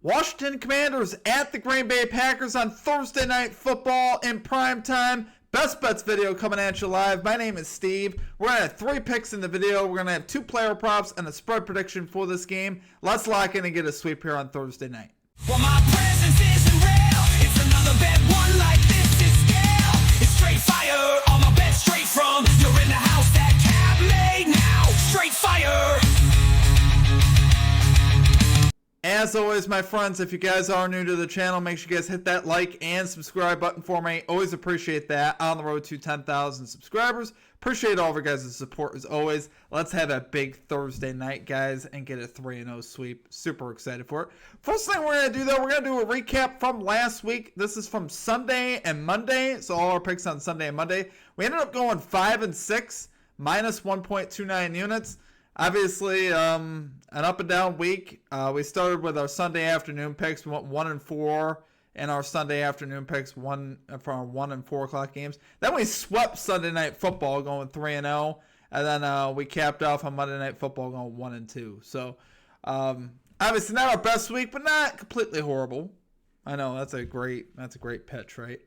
Washington Commanders at the Green Bay Packers on Thursday Night Football in prime time. Best Bets video coming at you live. My name is Steve. We're going to have 3 picks in the video. We're going to have 2 player props and a spread prediction for this game. Let's lock in and get a sweep here on Thursday night. Well, my presence isn't real. It's another bad one like this is scale. It's straight fire. All my bets straight from. You're in the house that Cap made now. Straight fire. As always, my friends, if you guys are new to the channel, make sure you guys hit that like and subscribe button for me. Always appreciate that. On the road to 10,000 subscribers. Appreciate all of your guys' support as always. Let's have a big Thursday night, guys, and get a 3-0 sweep. Super excited for it. First thing we're going to do, though, we're going to do a recap from last week. This is from Sunday and Monday, so all our picks on Sunday and Monday. We ended up going 5-6, minus 1.29 units. Obviously, an up and down week. We started with our Sunday afternoon picks. We went 1-4 in our Sunday afternoon picks, from our 1 and 4 o'clock games. Then we swept Sunday Night Football, going 3-0, and then we capped off on Monday Night Football, going 1-2. So, obviously not our best week, but not completely horrible. I know that's a great pitch, right?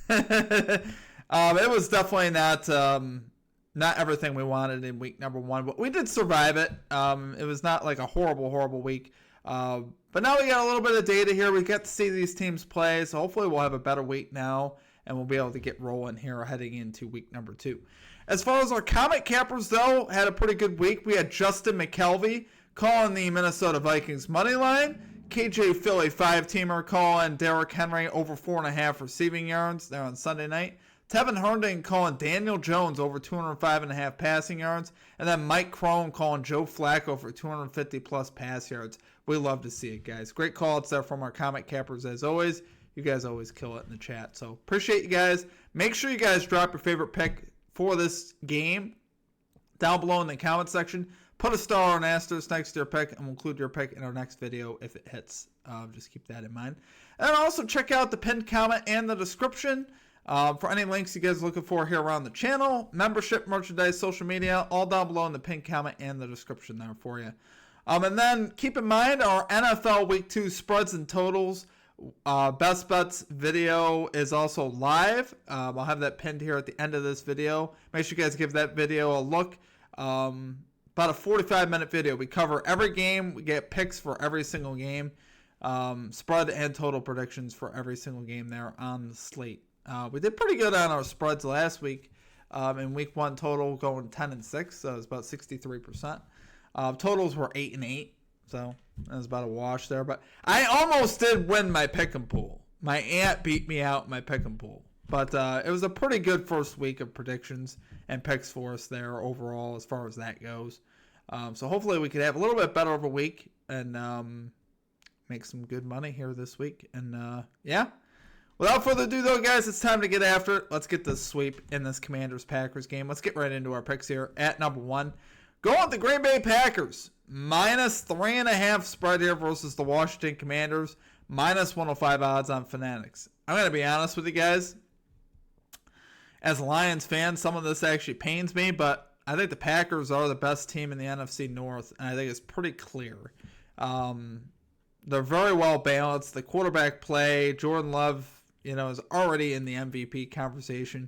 It was definitely not everything we wanted in week number 1, but we did survive it. It was not like a horrible week. But now we got a little bit of data here. We get to see these teams play, so hopefully we'll have a better week now, and we'll be able to get rolling here heading into week number 2. As far as our Comet Cappers, though, had a pretty good week. We had Justin McKelvey calling the Minnesota Vikings money line. KJ Philly 5-teamer calling Derrick Henry over 4.5 receiving yards there on Sunday night. Tevin Herndon calling Daniel Jones over 205.5 passing yards. And then Mike Crone calling Joe Flacco for 250-plus pass yards. We love to see it, guys. Great call-outs there from our Comet Cappers as always. You guys always kill it in the chat. So appreciate you guys. Make sure you guys drop your favorite pick for this game down below in the comment section. Put a star or an asterisk next to your pick, and we'll include your pick in our next video if it hits. Just keep that in mind. And also check out the pinned comment and the description. For any links you guys are looking for here around the channel, membership, merchandise, social media, all down below in the pinned comment and the description there for you. And then keep in mind our NFL Week 2 spreads and totals. Best Bets video is also live. I'll have that pinned here at the end of this video. Make sure you guys give that video a look. About a 45-minute video. We cover every game. We get picks for every single game. Spread and total predictions for every single game there on the slate. We did pretty good on our spreads last week. In week 1 total going 10-6, so it was about 63%. Totals were 8-8, so that was about a wash there. But I almost did win my pick'em pool. My aunt beat me out in my pick'em pool. But it was a pretty good first week of predictions and picks for us there overall as far as that goes. So hopefully we could have a little bit better of a week and make some good money here this week. And yeah. Without further ado, though, guys, it's time to get after it. Let's get this sweep in this Commanders-Packers game. Let's get right into our picks here at number 1. Going with the Green Bay Packers. Minus 3.5 spread here versus the Washington Commanders. Minus 105 odds on Fanatics. I'm going to be honest with you guys. As a Lions fan, some of this actually pains me, but I think the Packers are the best team in the NFC North, and I think it's pretty clear. They're very well balanced. The quarterback play, Jordan Love, is already in the MVP conversation.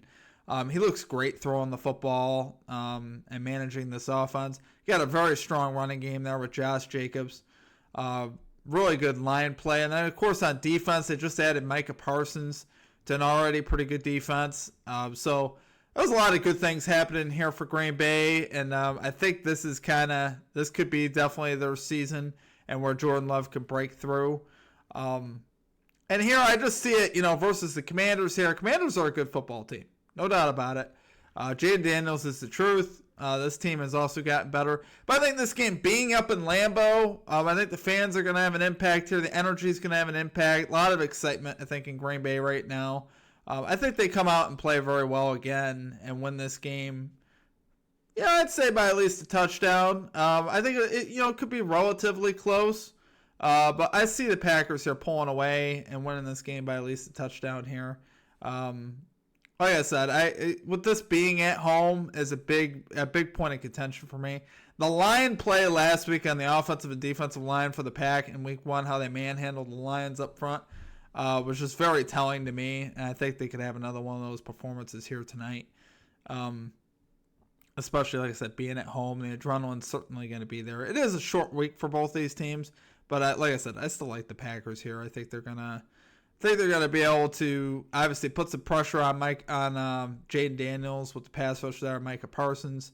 He looks great throwing the football and managing this offense. He got a very strong running game there with Josh Jacobs. Really good line play. And then, of course, on defense, they just added Micah Parsons to an already pretty good defense. So there's a lot of good things happening here for Green Bay. And I think this could be definitely their season and where Jordan Love can break through. And here I just see it, versus the Commanders here. Commanders are a good football team. No doubt about it. Jaden Daniels is the truth. This team has also gotten better. But I think this game being up in Lambeau, I think the fans are going to have an impact here. The energy is going to have an impact. A lot of excitement, I think, in Green Bay right now. I think they come out and play very well again and win this game. Yeah, I'd say by at least a touchdown. I think it could be relatively close. But I see the Packers here pulling away and winning this game by at least a touchdown here. Like I said, with this being at home is a big point of contention for me. The line play last week on the offensive and defensive line for the Pack in week 1, how they manhandled the Lions up front, was just very telling to me. And I think they could have another one of those performances here tonight. Especially, like I said, being at home. The adrenaline's certainly going to be there. It is a short week for both these teams. But like I said, I still like the Packers here. I think they're gonna be able to obviously put some pressure on Jaden Daniels with the pass rush there, Micah Parsons,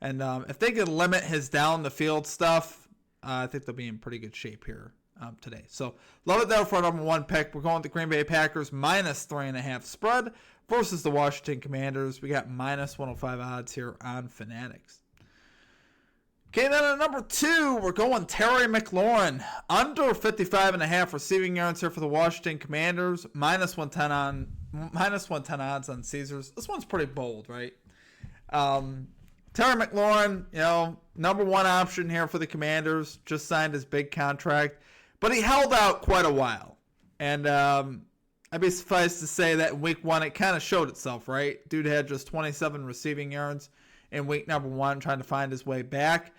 and if they can limit his down the field stuff, I think they'll be in pretty good shape here today. So love it there for our number 1 pick. We're going with the Green Bay Packers minus 3.5 spread versus the Washington Commanders. We got minus 105 odds here on Fanatics. Okay, then at number 2, we're going Terry McLaurin. Under 55.5 receiving yards here for the Washington Commanders. Minus 110 odds on Caesars. This one's pretty bold, right? Terry McLaurin, number 1 option here for the Commanders. Just signed his big contract. But he held out quite a while. And I'd be suffice to say that in week 1, it kind of showed itself, right? Dude had just 27 receiving yards in week number 1, trying to find his way back.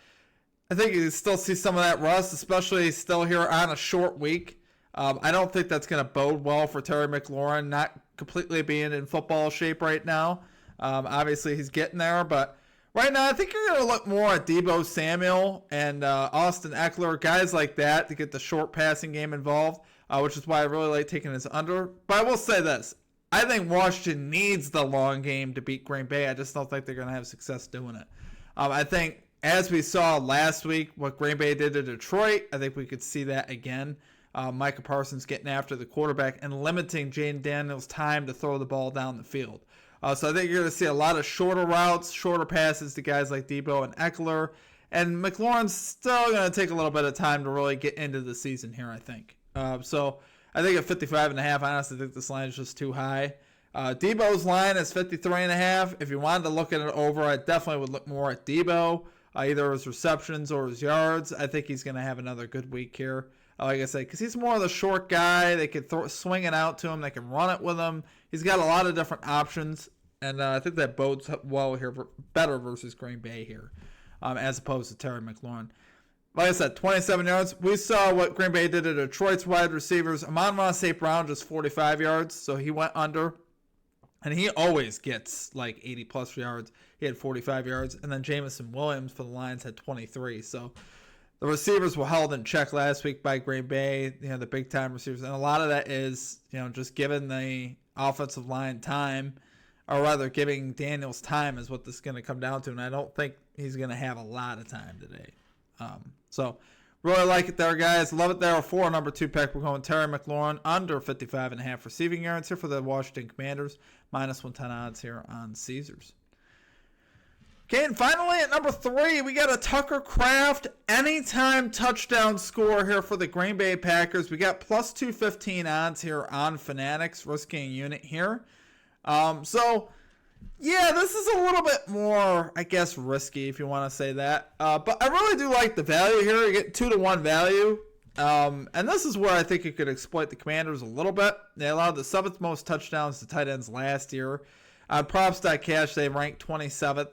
I think you still see some of that rust, especially still here on a short week. I don't think that's going to bode well for Terry McLaurin, not completely being in football shape right now. Obviously, he's getting there, but right now I think you're going to look more at Deebo Samuel and Austin Eckler, guys like that, to get the short passing game involved, which is why I really like taking his under. But I will say this. I think Washington needs the long game to beat Green Bay. I just don't think they're going to have success doing it. I think, as we saw last week, what Green Bay did to Detroit, I think we could see that again. Micah Parsons getting after the quarterback and limiting Jaden Daniels' time to throw the ball down the field. So I think you're going to see a lot of shorter routes, shorter passes to guys like Deebo and Eckler. And McLaurin's still going to take a little bit of time to really get into the season here, I think. So I think at 55.5, I honestly think this line is just too high. Deebo's line is 53.5. If you wanted to look at it over, I definitely would look more at Deebo, either his receptions or his yards. I think he's going to have another good week here. Like I said, because he's more of the short guy. They can swing it out to him. They can run it with him. He's got a lot of different options, and I think that bodes well here, better versus Green Bay here, as opposed to Terry McLaurin. Like I said, 27 yards. We saw what Green Bay did to Detroit's wide receivers. Amon-Ra St. Brown just 45 yards, so he went under. And he always gets like 80-plus yards. He had 45 yards. And then Jamison Williams for the Lions had 23. So the receivers were held in check last week by Green Bay, the big-time receivers. And a lot of that is, just giving the offensive line time, or rather giving Daniels time is what this is going to come down to. And I don't think he's going to have a lot of time today. So really like it there, guys. Love it there for number 2 pick. We're going Terry McLaurin under 55.5 receiving yards here for the Washington Commanders. Minus 110 odds here on Caesars. Okay, and finally at number 3, we got a Tucker Kraft anytime touchdown score here for the Green Bay Packers. We got plus 215 odds here on Fanatics, risking a unit here. So, yeah, this is a little bit more, I guess, risky if you want to say that. But I really do like the value here. You get 2-to-1 value. And this is where I think you could exploit the Commanders a little bit. They allowed the 7th most touchdowns to tight ends last year. Props.cash, they ranked 27th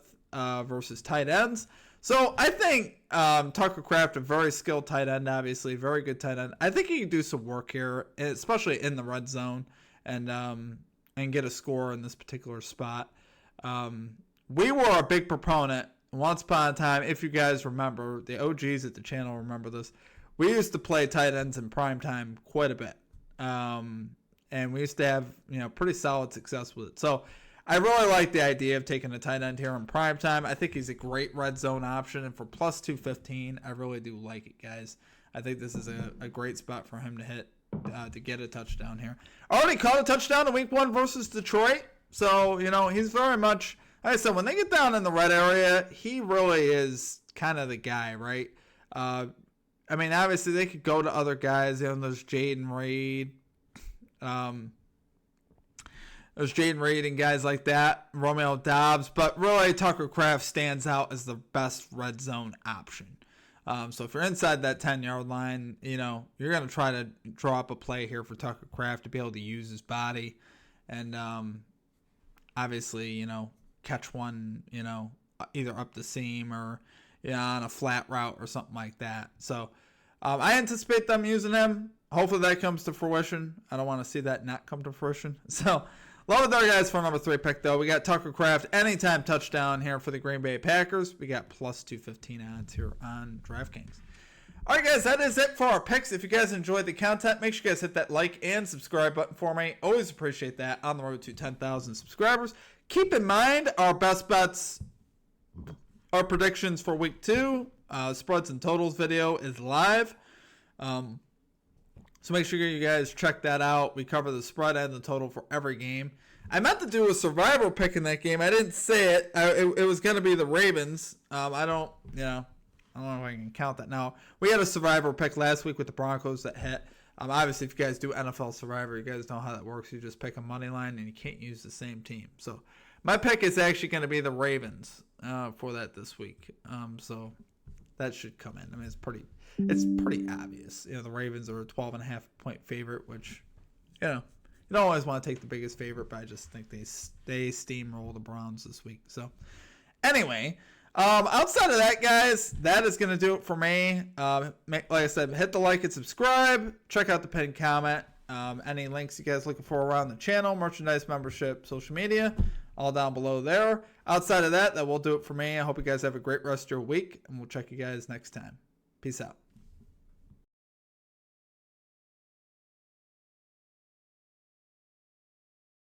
versus tight ends. So I think Tucker Kraft, a very skilled tight end, obviously, very good tight end. I think he can do some work here, especially in the red zone, and get a score in this particular spot. We were a big proponent once upon a time, if you guys remember, the OGs at the channel remember this. We used to play tight ends in prime time quite a bit. And we used to have, pretty solid success with it. So I really like the idea of taking a tight end here in prime time. I think he's a great red zone option. And for plus 215, I really do like it, guys. I think this is a great spot for him to hit to get a touchdown here. Already caught a touchdown in week 1 versus Detroit. So, he's very much, like I said, when they get down in the red area, he really is kind of the guy, right? Obviously, they could go to other guys. There's Jaden Reed. There's Jaden Reed and guys like that. Romeo Doubs. But really, Tucker Kraft stands out as the best red zone option. So if you're inside that 10-yard line, you're going to try to draw up a play here for Tucker Kraft to be able to use his body. And obviously, catch one, either up the seam or, on a flat route or something like that. So I anticipate them using him. Hopefully that comes to fruition. I don't want to see that not come to fruition. So love it there, guys, for number 3 pick, though. We got Tucker Kraft, anytime touchdown here for the Green Bay Packers. We got plus 215 odds here on DraftKings. All right, guys, that is it for our picks. If you guys enjoyed the content, make sure you guys hit that like and subscribe button for me. Always appreciate that on the road to 10,000 subscribers. Keep in mind, our best bets, our predictions for week 2, spreads and totals video is live. So make sure you guys check that out. We cover the spread and the total for every game. I meant to do a survivor pick in that game. I didn't say it. It was going to be the Ravens. I don't know if I can count that now. We had a survivor pick last week with the Broncos that hit. Obviously, if you guys do NFL Survivor, you guys know how that works. You just pick a money line, and you can't use the same team. So my pick is actually going to be the Ravens for that this week. So that should come in. I mean, it's pretty obvious. The Ravens are a 12.5-point favorite, which, you don't always want to take the biggest favorite, but I just think they steamroll the Browns this week. So anyway, outside of that, guys, that is going to do it for me. Like I said, hit the like and subscribe. Check out the pinned comment. Any links you guys looking for around the channel, merchandise, membership, social media, all down below there. Outside of that will do it for me. I hope you guys have a great rest of your week, and we'll check you guys next time. Peace out.